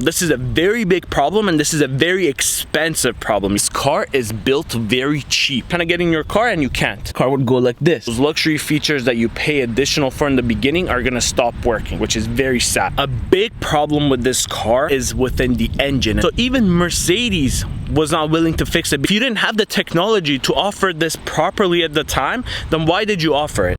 This is a very big problem, and this is a very expensive problem. This car is built very cheap. Kind of get in your car and you can't. The car would go like this. Those luxury features that you pay additional for in the beginning are gonna stop working, which is very sad. A big problem with this car is within the engine. So even Mercedes was not willing to fix it. If you didn't have the technology to offer this properly at the time, then why did you offer it?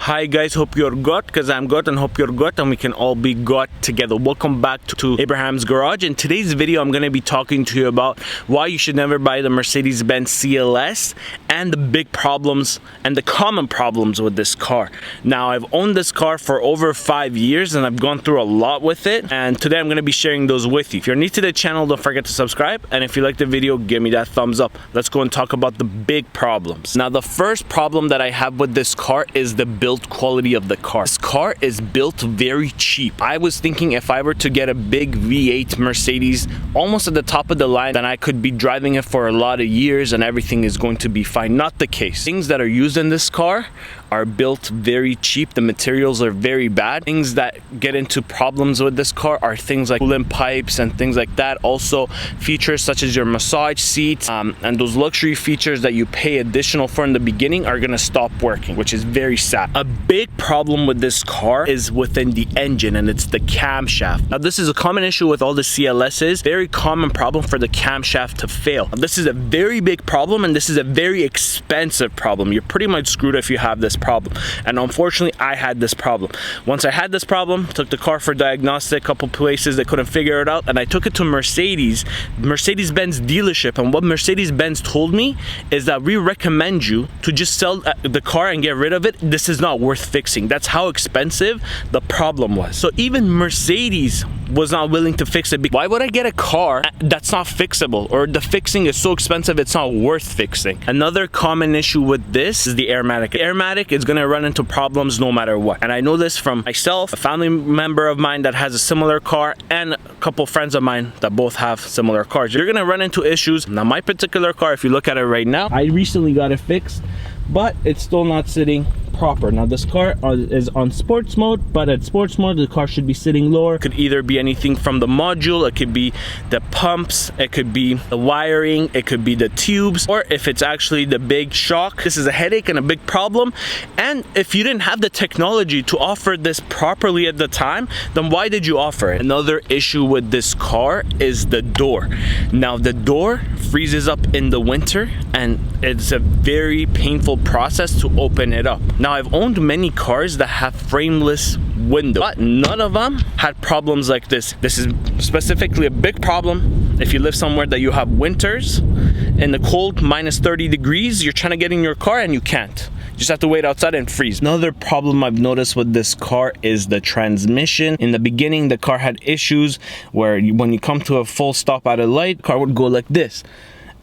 Hi guys, hope you're good, because I'm good, and hope you're good, and we can all be good together. Welcome back to Abraham's Garage. In today's video, I'm going to be talking to you about why you should never buy the Mercedes Benz CLS and the big problems and the common problems with this car. Now, I've owned this car for over 5 years and I've gone through a lot with it, and today I'm going to be sharing those with you. If you're new to the channel, don't forget to subscribe, and if you like the video, give me that thumbs up. Let's go and talk about the big problems. Now, the first problem that I have with this car is the build quality of the car. This car is built very cheap. I was thinking if I were to get a big V8 Mercedes almost at the top of the line, then I could be driving it for a lot of years and everything is going to be fine. Not the case. Things that are used in this car are built very cheap. The materials are very bad. Things that get into problems with this car are things like coolant pipes and things like that. Also features such as your massage seats and those luxury features that you pay additional for in the beginning are gonna stop working, which is very sad. A big problem with this car is within the engine, and it's the camshaft. Now, this is a common issue with all the CLSs. Very common problem for the camshaft to fail. This is a very big problem, and this is a very expensive problem. You're pretty much screwed if you have this problem, and unfortunately I had this problem. Once I had this problem, took the car for diagnostic, couple places, they couldn't figure it out, and I took it to Mercedes Benz dealership, and what Mercedes Benz told me is that we recommend you to just sell the car and get rid of it. This is not worth fixing. That's how expensive the problem was. So even Mercedes was not willing to fix it. Why would I get a car that's not fixable, or the fixing is so expensive it's not worth fixing? Another common issue with this is the Airmatic. The Airmatic is going to run into problems no matter what, and I know this from myself, a family member of mine that has a similar car, and a couple friends of mine that both have similar cars. You're going to run into issues. Now, my particular car, if you look at it right now, I recently got it fixed, but it's still not sitting proper. Now, this car is on sports mode, but at sports mode the car should be sitting lower. It could either be anything from the module, it could be the pumps, it could be the wiring, it could be the tubes, or if it's actually the big shock. This is a headache and a big problem, and if you didn't have the technology to offer this properly at the time, then why did you offer it? Another issue with this car is the door. Now, the door freezes up in the winter, and it's a very painful process to open it up. Now, I've owned many cars that have frameless windows, but none of them had problems like this. This is specifically a big problem if you live somewhere that you have winters in the cold, minus 30 degrees, you're trying to get in your car and you can't. You just have to wait outside and freeze. Another problem I've noticed with this car is the transmission. In the beginning, the car had issues where when you come to a full stop at a light, the car would go like this.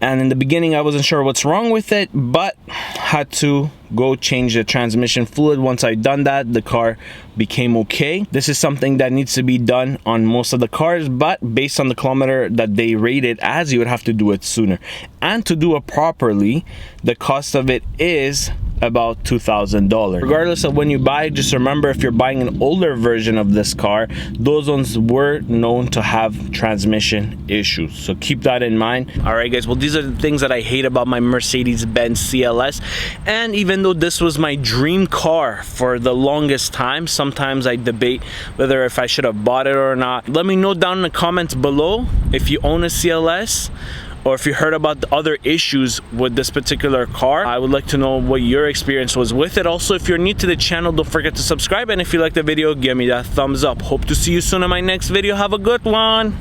And in the beginning, I wasn't sure what's wrong with it, but had to go change the transmission fluid. Once I'd done that, the car became okay. This is something that needs to be done on most of the cars, but based on the kilometer that they rate it as, you would have to do it sooner. And to do it properly, the cost of it is about $2,000. Regardless of when you buy, just remember, if you're buying an older version of this car, those ones were known to have transmission issues, so keep that in mind. All right guys, well, these are the things that I hate about my Mercedes Benz CLS, and even though this was my dream car for the longest time, sometimes I debate whether if I should have bought it or not. Let me know down in the comments below if you own a CLS, or if you heard about the other issues with this particular car. I would like to know what your experience was with it. Also, if you're new to the channel, don't forget to subscribe, and if you like the video, give me that thumbs up. Hope to see you soon in my next video. Have a good one.